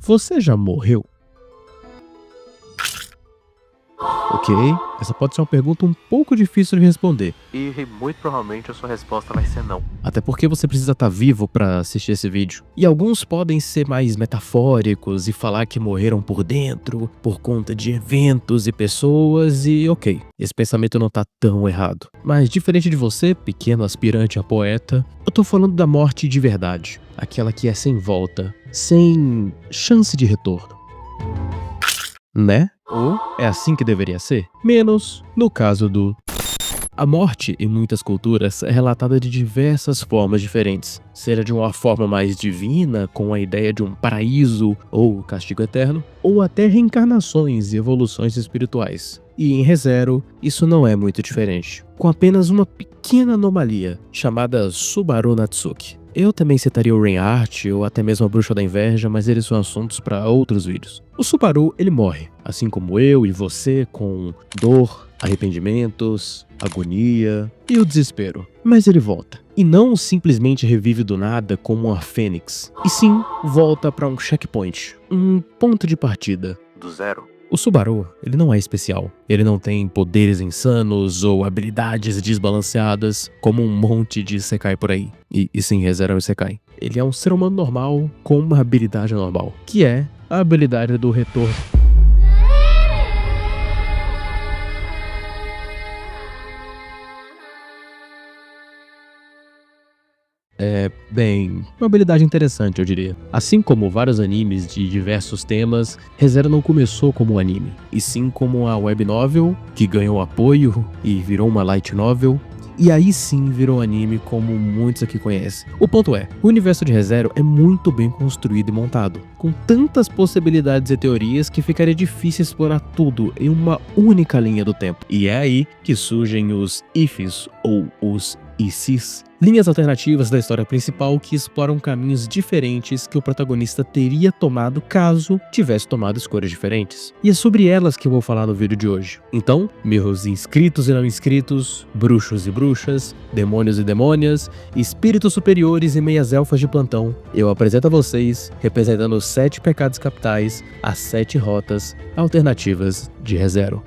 Você já morreu? Ok, essa pode ser uma pergunta um pouco difícil de responder. E muito provavelmente a sua resposta vai ser não. Até porque você precisa estar vivo para assistir esse vídeo. E alguns podem ser mais metafóricos e falar que morreram por dentro, por conta de eventos e pessoas, e ok, esse pensamento não tá tão errado. Mas diferente de você, pequeno aspirante a poeta, eu tô falando da morte de verdade. Aquela que é sem volta, sem chance de retorno. Né? Ou é assim que deveria ser? Menos no caso do... A morte, em muitas culturas, é relatada de diversas formas diferentes. Seja de uma forma mais divina, com a ideia de um paraíso ou castigo eterno, ou até reencarnações e evoluções espirituais. E em ReZero, isso não é muito diferente, com apenas uma pequena anomalia, chamada Subaru Natsuki. Eu também citaria o Reinhardt ou até mesmo a Bruxa da Inveja, mas eles são assuntos para outros vídeos. O Subaru, ele morre, assim como eu e você, com dor, arrependimentos, agonia e o desespero. Mas ele volta. E não simplesmente revive do nada como uma fênix, e sim volta para um checkpoint, um ponto de partida. Do zero. O Subaru, ele não é especial. Ele não tem poderes insanos ou habilidades desbalanceadas, como um monte de Isekai por aí. E sim, ReZero é um Isekai. Ele é um ser humano normal com uma habilidade normal, que é a habilidade do retorno. Uma habilidade interessante, eu diria. Assim como vários animes de diversos temas, ReZero não começou como um anime, e sim como uma web novel, que ganhou apoio e virou uma light novel, e aí sim virou anime como muitos aqui conhecem. O ponto é, o universo de ReZero é muito bem construído e montado, com tantas possibilidades e teorias que ficaria difícil explorar tudo em uma única linha do tempo. E é aí que surgem os ifs ou os ICs, linhas alternativas da história principal que exploram caminhos diferentes que o protagonista teria tomado caso tivesse tomado escolhas diferentes. E é sobre elas que eu vou falar no vídeo de hoje. Então, meus inscritos e não inscritos, bruxos e bruxas, demônios e demônias, espíritos superiores e meias elfas de plantão, eu apresento a vocês, representando os 7 pecados capitais, as 7 rotas alternativas de ReZero.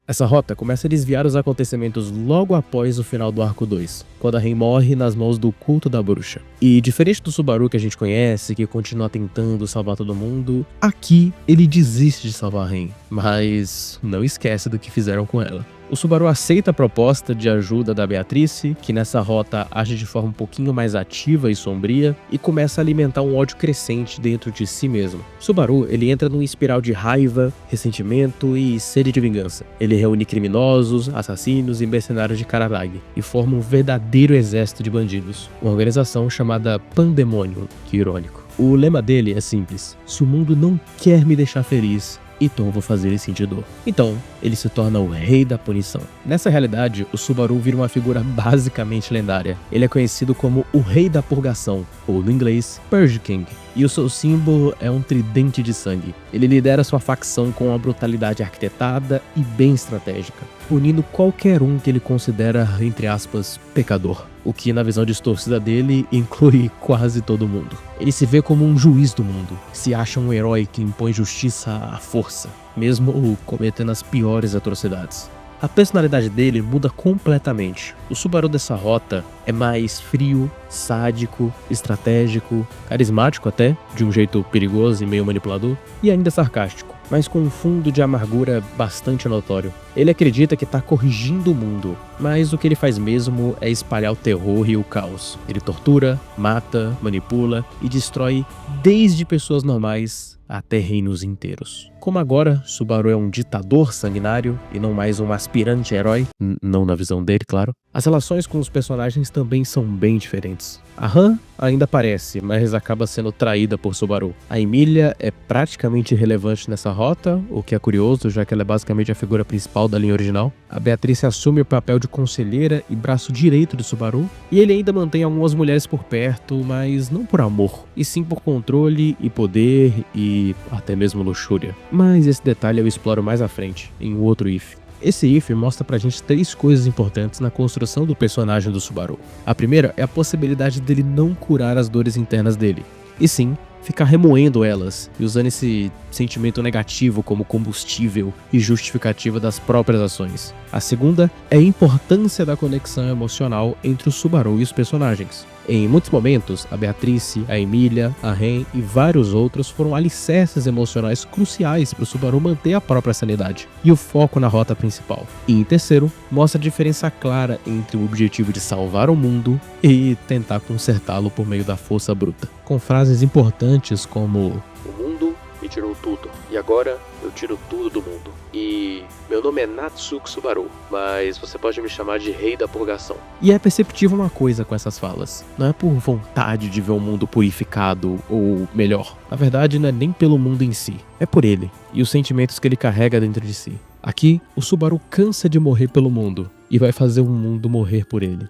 Essa rota começa a desviar os acontecimentos logo após o final do arco 2, quando a Ren morre nas mãos do culto da bruxa. E diferente do Subaru que a gente conhece, que continua tentando salvar todo mundo, aqui ele desiste de salvar a Ren, mas não esquece do que fizeram com ela. O Subaru aceita a proposta de ajuda da Beatrice, que nessa rota age de forma um pouquinho mais ativa e sombria, e começa a alimentar um ódio crescente dentro de si mesmo. Subaru, ele entra numa espiral de raiva, ressentimento e sede de vingança. Ele reúne criminosos, assassinos e mercenários de Kararagi, e forma um verdadeiro exército de bandidos, uma organização chamada Pandemonium, que irônico. O lema dele é simples: se o mundo não quer me deixar feliz, então eu vou fazer ele sentir dor. Então, ele se torna o rei da punição. Nessa realidade, o Subaru vira uma figura basicamente lendária. Ele é conhecido como o Rei da Purgação, ou no inglês, Purge King, e o seu símbolo é um tridente de sangue. Ele lidera sua facção com uma brutalidade arquitetada e bem estratégica, punindo qualquer um que ele considera, entre aspas, pecador. O que, na visão distorcida dele, inclui quase todo mundo. Ele se vê como um juiz do mundo, se acha um herói que impõe justiça à força, mesmo cometendo as piores atrocidades. A personalidade dele muda completamente. O Subaru dessa rota é mais frio, sádico, estratégico, carismático até, de um jeito perigoso e meio manipulador, e ainda sarcástico, mas com um fundo de amargura bastante notório. Ele acredita que está corrigindo o mundo, mas o que ele faz mesmo é espalhar o terror e o caos. Ele tortura, mata, manipula e destrói desde pessoas normais até reinos inteiros. Como agora, Subaru é um ditador sanguinário e não mais um aspirante herói, não na visão dele, claro, as relações com os personagens também são bem diferentes. A Han ainda aparece, mas acaba sendo traída por Subaru. A Emilia é praticamente irrelevante nessa rota, o que é curioso, já que ela é basicamente a figura principal da linha original. A Beatriz assume o papel de conselheira e braço direito de Subaru, e ele ainda mantém algumas mulheres por perto, mas não por amor, e sim por controle e poder e até mesmo luxúria. Mas esse detalhe eu exploro mais à frente, em um outro if. Esse if mostra pra gente 3 coisas importantes na construção do personagem do Subaru. A primeira é a possibilidade dele não curar as dores internas dele, e sim ficar remoendo elas e usando esse sentimento negativo como combustível e justificativa das próprias ações. A segunda é a importância da conexão emocional entre o Subaru e os personagens. Em muitos momentos, a Beatrice, a Emilia, a Ren e vários outros foram alicerces emocionais cruciais para o Subaru manter a própria sanidade e o foco na rota principal. E em terceiro, mostra a diferença clara entre o objetivo de salvar o mundo e tentar consertá-lo por meio da força bruta. Com frases importantes como: "O mundo me tirou tudo, e agora eu tiro tudo do mundo. E meu nome é Natsuki Subaru, mas você pode me chamar de Rei da Purgação." E é perceptível uma coisa com essas falas. Não é por vontade de ver o mundo purificado ou melhor. Na verdade, não é nem pelo mundo em si. É por ele e os sentimentos que ele carrega dentro de si. Aqui, o Subaru cansa de morrer pelo mundo e vai fazer o mundo morrer por ele.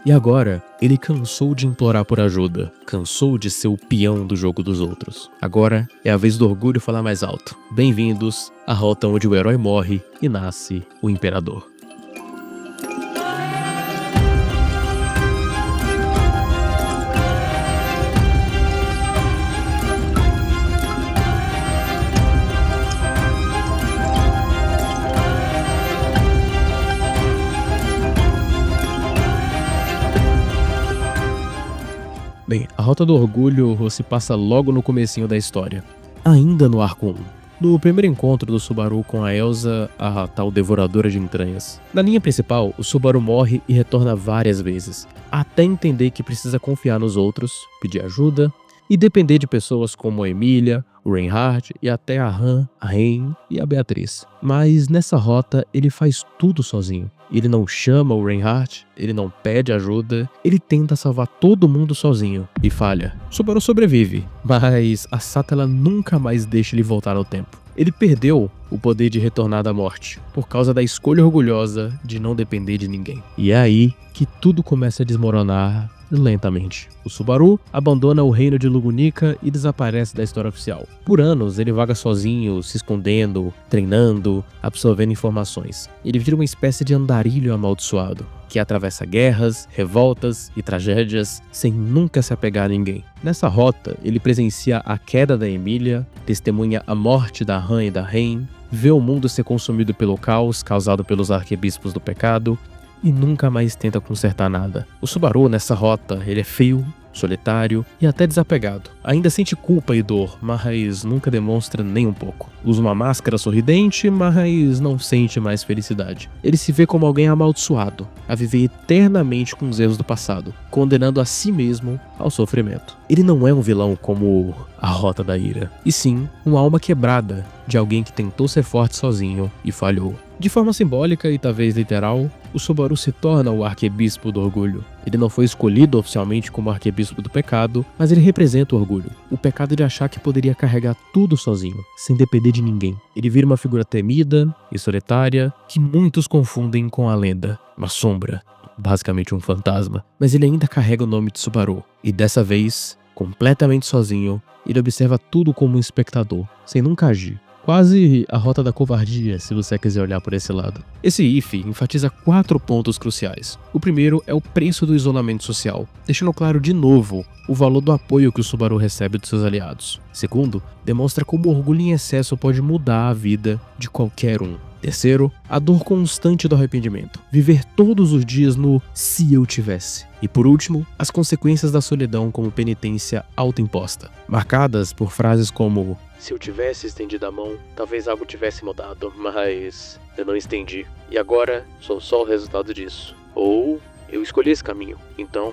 E agora, ele cansou de implorar por ajuda, cansou de ser o peão do jogo dos outros. Agora é a vez do orgulho falar mais alto. Bem-vindos à rota onde o herói morre e nasce o imperador. Bem, a Rota do Orgulho se passa logo no comecinho da história, ainda no arco 1. No primeiro encontro do Subaru com a Elsa, a tal devoradora de entranhas. Na linha principal, o Subaru morre e retorna várias vezes, até entender que precisa confiar nos outros, pedir ajuda e depender de pessoas como a Emilia, o Reinhardt e até a Han, a Ren e a Beatriz. Mas nessa rota ele faz tudo sozinho. Ele não chama o Reinhardt, ele não pede ajuda, ele tenta salvar todo mundo sozinho e falha. Subaru sobrevive, mas a Sato ela nunca mais deixa ele voltar no tempo. Ele perdeu o poder de retornar da morte, por causa da escolha orgulhosa de não depender de ninguém. E é aí que tudo começa a desmoronar lentamente. O Subaru abandona o reino de Lugunica e desaparece da história oficial. Por anos, ele vaga sozinho, se escondendo, treinando, absorvendo informações. Ele vira uma espécie de andarilho amaldiçoado, que atravessa guerras, revoltas e tragédias sem nunca se apegar a ninguém. Nessa rota, ele presencia a queda da Emilia, testemunha a morte da Han e da Ren, vê o mundo ser consumido pelo caos causado pelos arquebispos do pecado e nunca mais tenta consertar nada. O Subaru nessa rota, ele é feio, solitário e até desapegado. Ainda sente culpa e dor, mas nunca demonstra nem um pouco. Usa uma máscara sorridente, mas não sente mais felicidade. Ele se vê como alguém amaldiçoado, a viver eternamente com os erros do passado, condenando a si mesmo ao sofrimento. Ele não é um vilão como a Rota da Ira, e sim uma alma quebrada de alguém que tentou ser forte sozinho e falhou. De forma simbólica e talvez literal, o Subaru se torna o arquebispo do orgulho. Ele não foi escolhido oficialmente como arquebispo do pecado, mas ele representa o orgulho. O pecado de achar que poderia carregar tudo sozinho, sem depender de ninguém. Ele vira uma figura temida e solitária, que muitos confundem com a lenda, uma sombra, basicamente um fantasma. Mas ele ainda carrega o nome de Subaru, e dessa vez, completamente sozinho, ele observa tudo como um espectador, sem nunca agir. Quase a rota da covardia, se você quiser olhar por esse lado. Esse if enfatiza 4 pontos cruciais. O primeiro é o preço do isolamento social, deixando claro de novo o valor do apoio que o Subaru recebe dos seus aliados. Segundo, demonstra como o orgulho em excesso pode mudar a vida de qualquer um. Terceiro, a dor constante do arrependimento. Viver todos os dias no "se eu tivesse". E por último, as consequências da solidão como penitência autoimposta, marcadas por frases como "se eu tivesse estendido a mão, talvez algo tivesse mudado, mas eu não estendi. E agora sou só o resultado disso." Ou "eu escolhi esse caminho, então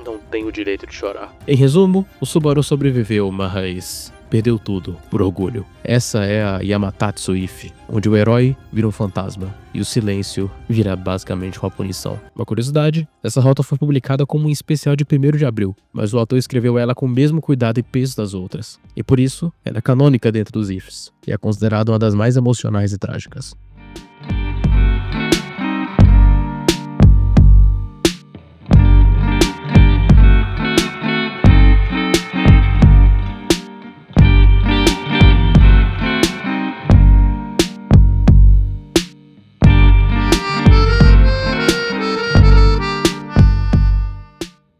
não tem o direito de chorar. Em resumo, o Subaru sobreviveu, mas perdeu tudo por orgulho. Essa é a Yamatatsu If, onde o herói vira um fantasma e o silêncio vira basicamente uma punição. Uma curiosidade, essa rota foi publicada como um especial de 1º de abril, mas o autor escreveu ela com o mesmo cuidado e peso das outras, e por isso ela é canônica dentro dos Ifs, e é considerada uma das mais emocionais e trágicas.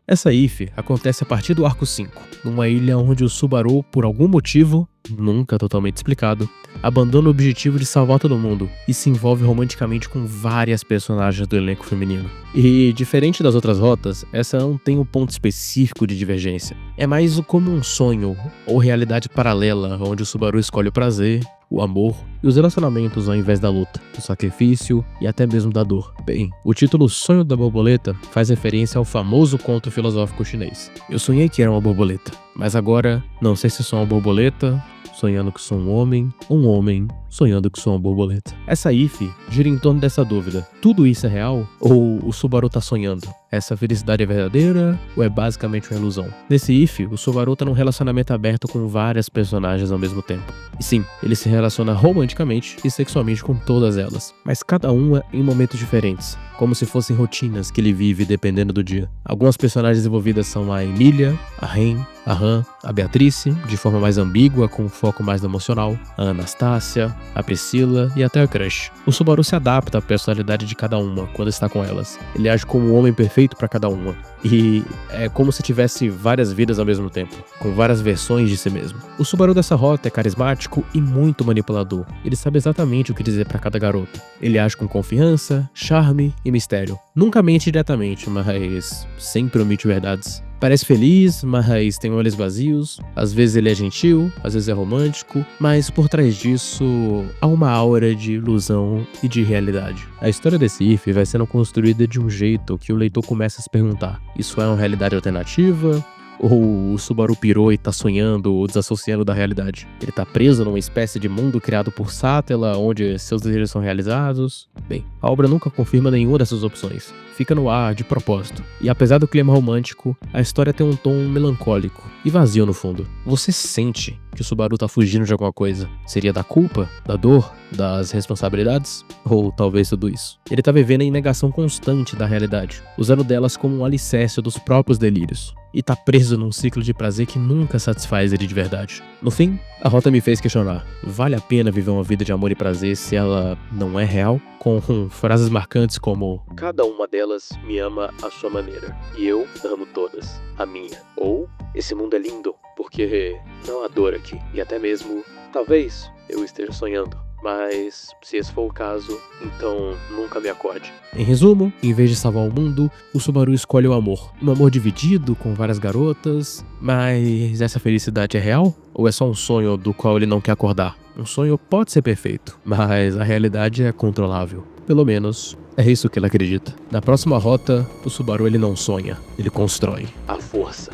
Essa If acontece a partir do arco 5, numa ilha onde o Subaru, por algum motivo, nunca totalmente explicado, abandona o objetivo de salvar todo mundo e se envolve romanticamente com várias personagens do elenco feminino. E, diferente das outras rotas, essa não tem um ponto específico de divergência. É mais como um sonho ou realidade paralela onde o Subaru escolhe o prazer, o amor e os relacionamentos ao invés da luta, do sacrifício e até mesmo da dor. Bem, o título Sonho da Borboleta faz referência ao famoso conto filosófico chinês. Eu sonhei que era uma borboleta, mas agora não sei se sou uma borboleta sonhando que sou um homem sonhando que sou uma borboleta. Essa If gira em torno dessa dúvida. Tudo isso é real? Ou o Subaru tá sonhando? Essa felicidade é verdadeira ou é basicamente uma ilusão? Nesse If, o Subaru tá num relacionamento aberto com várias personagens ao mesmo tempo. E sim, ele se relaciona romanticamente e sexualmente com todas elas, mas cada uma em momentos diferentes, como se fossem rotinas que ele vive dependendo do dia. Algumas personagens envolvidas são a Emília, a Ren, a Han, a Beatrice, de forma mais ambígua, com foco mais no emocional, a Anastácia, a Priscila e até a Crush. O Subaru se adapta à personalidade de cada uma quando está com elas. Ele age como um homem perfeito para cada uma. E é como se tivesse várias vidas ao mesmo tempo, com várias versões de si mesmo. O Subaru dessa rota é carismático e muito manipulador. Ele sabe exatamente o que dizer para cada garota. Ele age com confiança, charme e mistério. Nunca mente diretamente, mas sempre omite verdades. Parece feliz, mas tem olhos vazios. Às vezes ele é gentil, às vezes é romântico, mas por trás disso há uma aura de ilusão e de realidade. A história desse If vai sendo construída de um jeito que o leitor começa a se perguntar: isso é uma realidade alternativa? Ou o Subaru pirou e tá sonhando ou desassociando da realidade? Ele tá preso numa espécie de mundo criado por Sátela, onde seus desejos são realizados? Bem, a obra nunca confirma nenhuma dessas opções. Fica no ar de propósito. E apesar do clima romântico, a história tem um tom melancólico e vazio no fundo. Você sente que o Subaru tá fugindo de alguma coisa. Seria da culpa? Da dor? Das responsabilidades? Ou talvez tudo isso. Ele tá vivendo em negação constante da realidade, usando delas como um alicerce dos próprios delírios. E tá preso num ciclo de prazer que nunca satisfaz ele de verdade. No fim, a rota me fez questionar: vale a pena viver uma vida de amor e prazer se ela não é real? Com frases marcantes como: cada uma delas me ama à sua maneira, e eu amo todas, a minha. Ou, esse mundo é lindo, porque não há dor aqui. E até mesmo, talvez eu esteja sonhando. Mas, se esse for o caso, então nunca me acorde. Em resumo, em vez de salvar o mundo, o Subaru escolhe o amor. Um amor dividido, com várias garotas. Mas essa felicidade é real? Ou é só um sonho do qual ele não quer acordar? Um sonho pode ser perfeito, mas a realidade é controlável. Pelo menos, é isso que ele acredita. Na próxima rota, o Subaru ele não sonha, ele constrói. A força.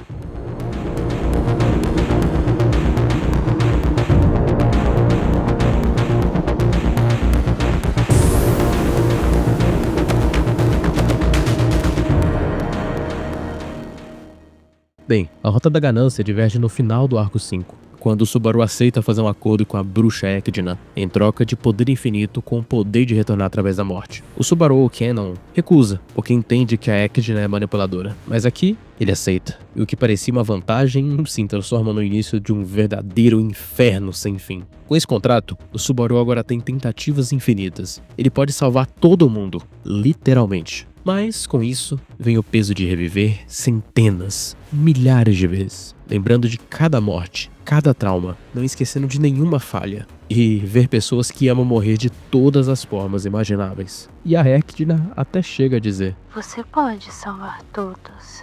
Bem, a Rota da Ganância diverge no final do arco 5, quando o Subaru aceita fazer um acordo com a bruxa Ecdna, em troca de poder infinito com o poder de retornar através da morte. O Subaru ou Canon recusa, porque entende que a Ecdna é manipuladora, mas aqui ele aceita, e o que parecia uma vantagem se transforma no início de um verdadeiro inferno sem fim. Com esse contrato, o Subaru agora tem tentativas infinitas. Ele pode salvar todo mundo, literalmente. Mas, com isso, vem o peso de reviver centenas, milhares de vezes, lembrando de cada morte, cada trauma, não esquecendo de nenhuma falha, e ver pessoas que amam morrer de todas as formas imagináveis. E a Ecdna até chega a dizer: você pode salvar todos.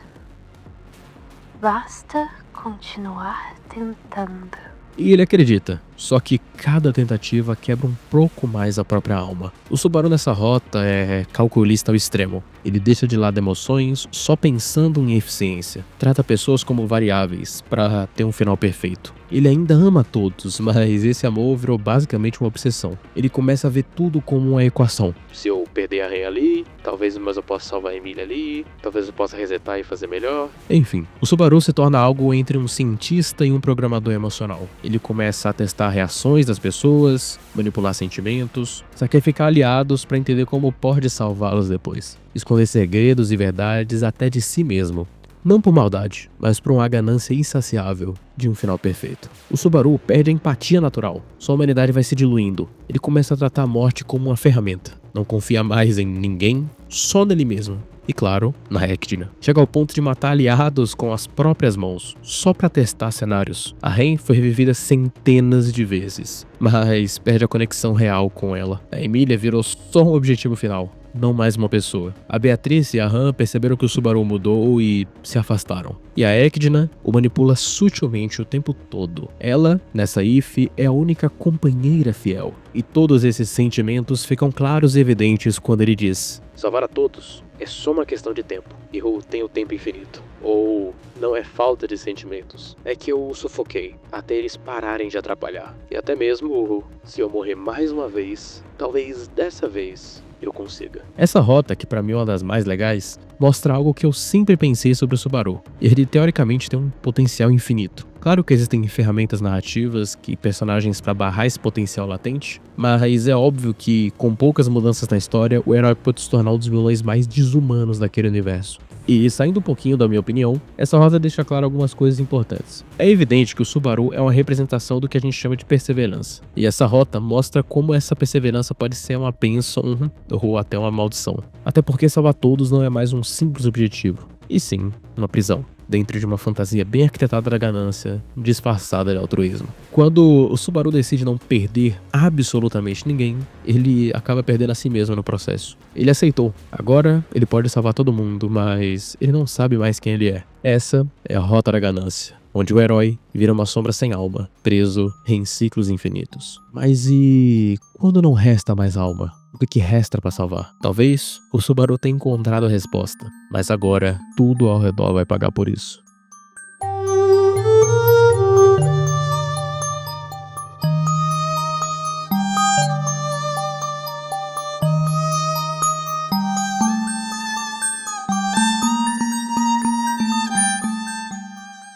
Basta continuar tentando. E ele acredita, Só que cada tentativa quebra um pouco mais a própria alma. O Subaru nessa rota é calculista ao extremo. Ele deixa de lado emoções só pensando em eficiência. Trata pessoas como variáveis para ter um final perfeito. Ele ainda ama todos, mas esse amor virou basicamente uma obsessão. Ele começa a ver tudo como uma equação. Se eu perder a Ren ali, talvez eu possa salvar a Emília ali, talvez eu possa resetar e fazer melhor. Enfim, o Subaru se torna algo entre um cientista e um programador emocional. Ele começa a testar reações das pessoas, manipular sentimentos, sacrificar aliados para entender como pode salvá-los depois. Esconder segredos e verdades até de si mesmo. Não por maldade, mas por uma ganância insaciável de um final perfeito. O Subaru perde a empatia natural. Sua humanidade vai se diluindo. Ele começa a tratar a morte como uma ferramenta. Não confia mais em ninguém, só nele mesmo. E claro, na Ecdina. Chega ao ponto de matar aliados com as próprias mãos, só pra testar cenários. A Ren foi revivida centenas de vezes, mas perde a conexão real com ela. A Emília virou só um objetivo final, não mais uma pessoa. A Beatriz e a Han perceberam que o Subaru mudou e se afastaram. E a Ecdina o manipula sutilmente o tempo todo. Ela, nessa If, é a única companheira fiel. E todos esses sentimentos ficam claros e evidentes quando ele diz: salvar a todos é só uma questão de tempo. Eu tenho tempo infinito. Ou não é falta de sentimentos. É que eu sufoquei até eles pararem de atrapalhar. E até mesmo se eu morrer mais uma vez, talvez dessa vez eu consiga. Essa rota, que pra mim é uma das mais legais, mostra algo que eu sempre pensei sobre o Subaru. Ele teoricamente tem um potencial infinito. Claro que existem ferramentas narrativas e personagens para barrar esse potencial latente, mas é óbvio que, com poucas mudanças na história, o herói pode se tornar um dos vilões mais desumanos daquele universo. E, saindo um pouquinho da minha opinião, essa rota deixa claro algumas coisas importantes. É evidente que o Subaru é uma representação do que a gente chama de perseverança. E essa rota mostra como essa perseverança pode ser uma bênção ou até uma maldição. Até porque salvar todos não é mais um simples objetivo, e sim uma prisão, dentro de uma fantasia bem arquitetada da ganância, disfarçada de altruísmo. Quando o Subaru decide não perder absolutamente ninguém, ele acaba perdendo a si mesmo no processo. Ele aceitou. Agora ele pode salvar todo mundo, mas ele não sabe mais quem ele é. Essa é a rota da ganância, onde o herói vira uma sombra sem alma, preso em ciclos infinitos. Mas e quando não resta mais alma? O que resta para salvar? Talvez o Subaru tenha encontrado a resposta, mas agora tudo ao redor vai pagar por isso.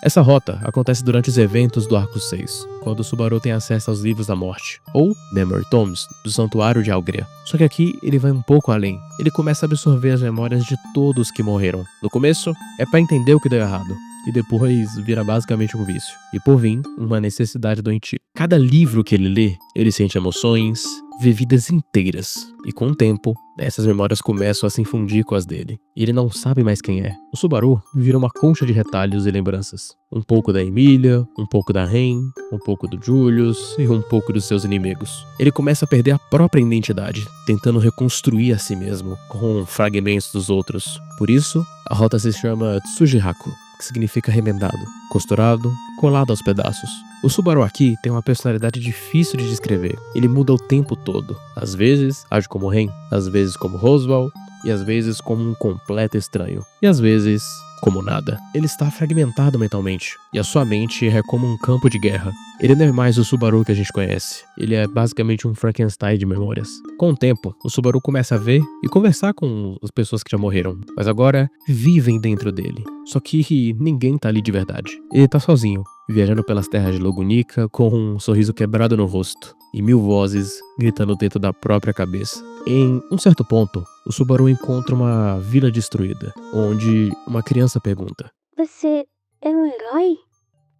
Essa rota acontece durante os eventos do Arco 6, quando o Subaru tem acesso aos Livros da Morte, ou Memory Tomes, do Santuário de Algria. Só que aqui ele vai um pouco além. Ele começa a absorver as memórias de todos que morreram. No começo, é para entender o que deu errado, e depois vira basicamente um vício. E por fim, uma necessidade doentia. Cada livro que ele lê, ele sente emoções, vê vidas inteiras. E com o tempo, essas memórias começam a se infundir com as dele. E ele não sabe mais quem é. O Subaru vira uma concha de retalhos e lembranças. Um pouco da Emília, um pouco da Ren, um pouco do Julius e um pouco dos seus inimigos. Ele começa a perder a própria identidade, tentando reconstruir a si mesmo com fragmentos dos outros. Por isso, a rota se chama Tsujiraku, que significa remendado, costurado, colado aos pedaços. O Subaru aqui tem uma personalidade difícil de descrever. Ele muda o tempo todo. Às vezes age como Ren, às vezes como Roswell e às vezes como um completo estranho. E às vezes como nada. Ele está fragmentado mentalmente e a sua mente é como um campo de guerra. Ele não é mais o Subaru que a gente conhece. Ele é basicamente um Frankenstein de memórias. Com o tempo, o Subaru começa a ver e conversar com as pessoas que já morreram, mas agora vivem dentro dele. Só que ninguém tá ali de verdade. Ele tá sozinho, viajando pelas terras de Logunica com um sorriso quebrado no rosto e 1000 vozes gritando dentro da própria cabeça. Em um certo ponto, o Subaru encontra uma vila destruída, onde uma criança pergunta: Você é um herói?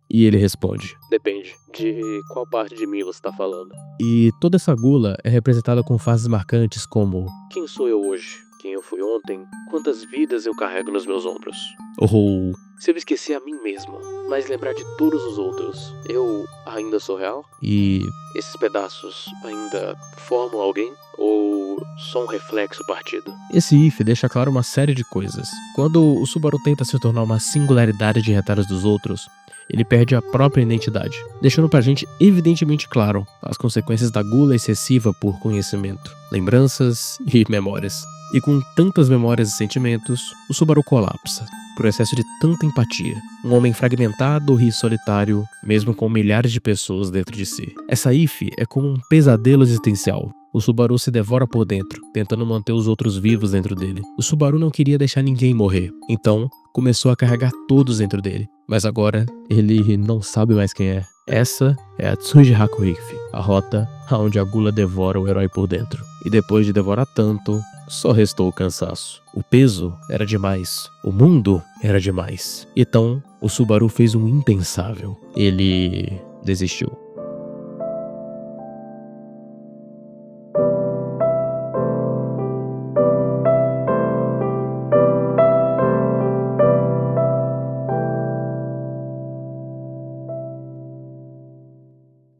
E ele responde: depende de qual parte de mim você tá falando. E toda essa gula é representada com frases marcantes como: quem sou eu hoje? Quem eu fui ontem? Quantas vidas eu carrego nos meus ombros? Ou se eu esquecer a mim mesmo, mas lembrar de todos os outros, eu ainda sou real? E esses pedaços ainda formam alguém? Ou só um reflexo partido? Esse if deixa claro uma série de coisas. Quando o Subaru tenta se tornar uma singularidade de retalhos dos outros, ele perde a própria identidade, deixando pra gente evidentemente claro as consequências da gula excessiva por conhecimento, lembranças e memórias. E com tantas memórias e sentimentos, o Subaru colapsa, por excesso de tanta empatia. Um homem fragmentado e solitário, mesmo com milhares de pessoas dentro de si. Essa IF é como um pesadelo existencial. O Subaru se devora por dentro, tentando manter os outros vivos dentro dele. O Subaru não queria deixar ninguém morrer, então começou a carregar todos dentro dele. Mas agora, ele não sabe mais quem é. Essa é a Tsuji Hakuifi, a rota onde a gula devora o herói por dentro. E depois de devorar tanto, só restou o cansaço. O peso era demais. O mundo era demais. Então, o Subaru fez um impensável. Ele desistiu.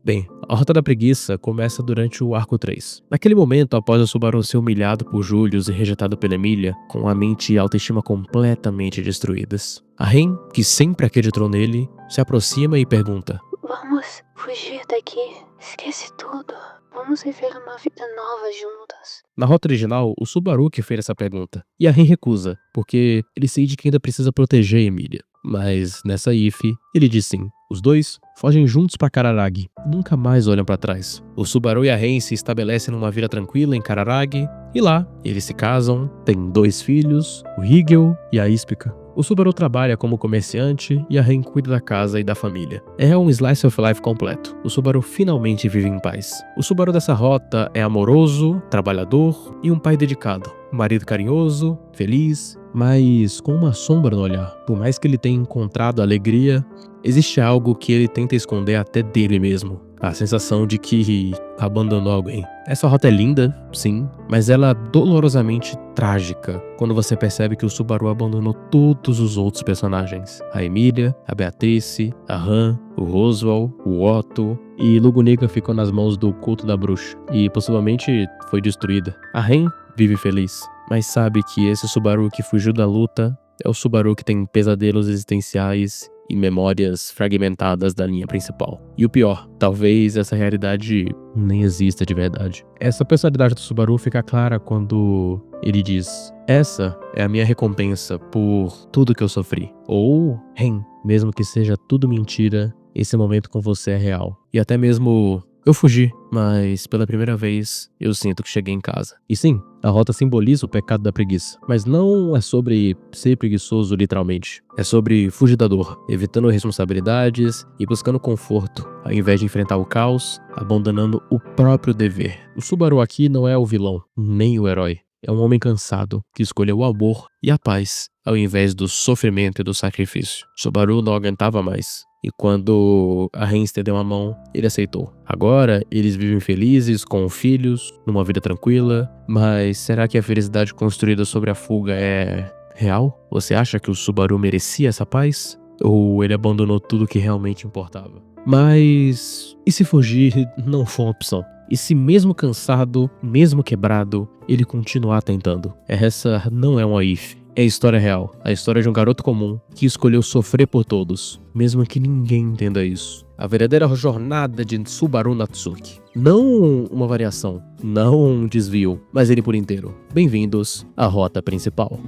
Bem, a Rota da Preguiça começa durante o Arco 3. Naquele momento, após o Subaru ser humilhado por Julius e rejeitado pela Emília, com a mente e a autoestima completamente destruídas. A Ren, que sempre acreditou nele, se aproxima e pergunta: Vamos fugir daqui. Esquece tudo. Vamos viver uma vida nova juntas. Na rota original, o Subaru que fez essa pergunta. E a Ren recusa, porque ele sente que ainda precisa proteger Emília. Mas nessa IF, ele diz sim. Os dois fogem juntos para Kararagi, nunca mais olham para trás. O Subaru e a Ren se estabelecem numa vida tranquila em Kararagi, e lá eles se casam, têm 2 filhos, o Higel e a Ispica. O Subaru trabalha como comerciante e a Ren cuida da casa e da família. É um slice of life completo. O Subaru finalmente vive em paz. O Subaru dessa rota é amoroso, trabalhador e um pai dedicado. Um marido carinhoso, feliz, mas com uma sombra no olhar. Por mais que ele tenha encontrado alegria, existe algo que ele tenta esconder até dele mesmo. A sensação de que abandonou alguém. Essa rota é linda, sim, mas ela é dolorosamente trágica quando você percebe que o Subaru abandonou todos os outros personagens. A Emília, a Beatrice, a Han, o Roswell, o Otto, e Lugunica ficou nas mãos do culto da bruxa e possivelmente foi destruída. A Ren vive feliz, mas sabe que esse Subaru que fugiu da luta é o Subaru que tem pesadelos existenciais e memórias fragmentadas da linha principal. E o pior, talvez essa realidade nem exista de verdade. Essa personalidade do Subaru fica clara quando ele diz: essa é a minha recompensa por tudo que eu sofri. Ou, Ren, mesmo que seja tudo mentira, esse momento com você é real. E até mesmo eu fugi, mas pela primeira vez eu sinto que cheguei em casa. E sim, a rota simboliza o pecado da preguiça, mas não é sobre ser preguiçoso literalmente. É sobre fugir da dor, evitando responsabilidades e buscando conforto, ao invés de enfrentar o caos, abandonando o próprio dever. O Subaru aqui não é o vilão, nem o herói. É um homem cansado que escolheu o amor e a paz, ao invés do sofrimento e do sacrifício. Subaru não aguentava mais. E quando a Ren estendeu a mão, ele aceitou. Agora, eles vivem felizes, com filhos, numa vida tranquila. Mas será que a felicidade construída sobre a fuga é real? Você acha que o Subaru merecia essa paz? Ou ele abandonou tudo que realmente importava? Mas e se fugir não for uma opção? E se mesmo cansado, mesmo quebrado, ele continuar tentando? Essa não é uma if. É a história real, a história de um garoto comum que escolheu sofrer por todos, mesmo que ninguém entenda isso. A verdadeira jornada de Subaru Natsuki. Não uma variação, não um desvio, mas ele por inteiro. Bem-vindos à rota principal.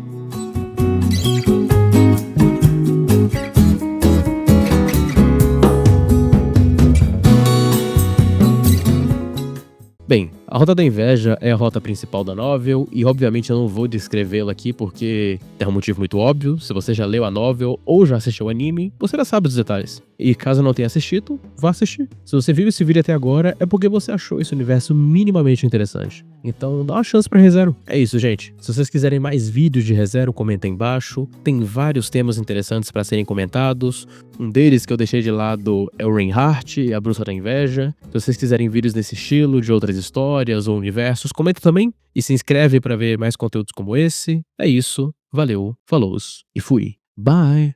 Bem, a Rota da Inveja é a rota principal da novel e obviamente eu não vou descrevê-la aqui porque é um motivo muito óbvio. Se você já leu a novel ou já assistiu o anime, você já sabe dos detalhes. E caso não tenha assistido, vá assistir. Se você viu esse vídeo até agora, é porque você achou esse universo minimamente interessante. Então dá uma chance pra ReZero. É isso, gente. Se vocês quiserem mais vídeos de ReZero, comenta aí embaixo. Tem vários temas interessantes pra serem comentados. Um deles que eu deixei de lado é o Reinhardt e a Bruxa da Inveja. Se vocês quiserem vídeos desse estilo, de outras histórias ou universos, comenta também. E se inscreve pra ver mais conteúdos como esse. É isso. Valeu, falou e fui. Bye!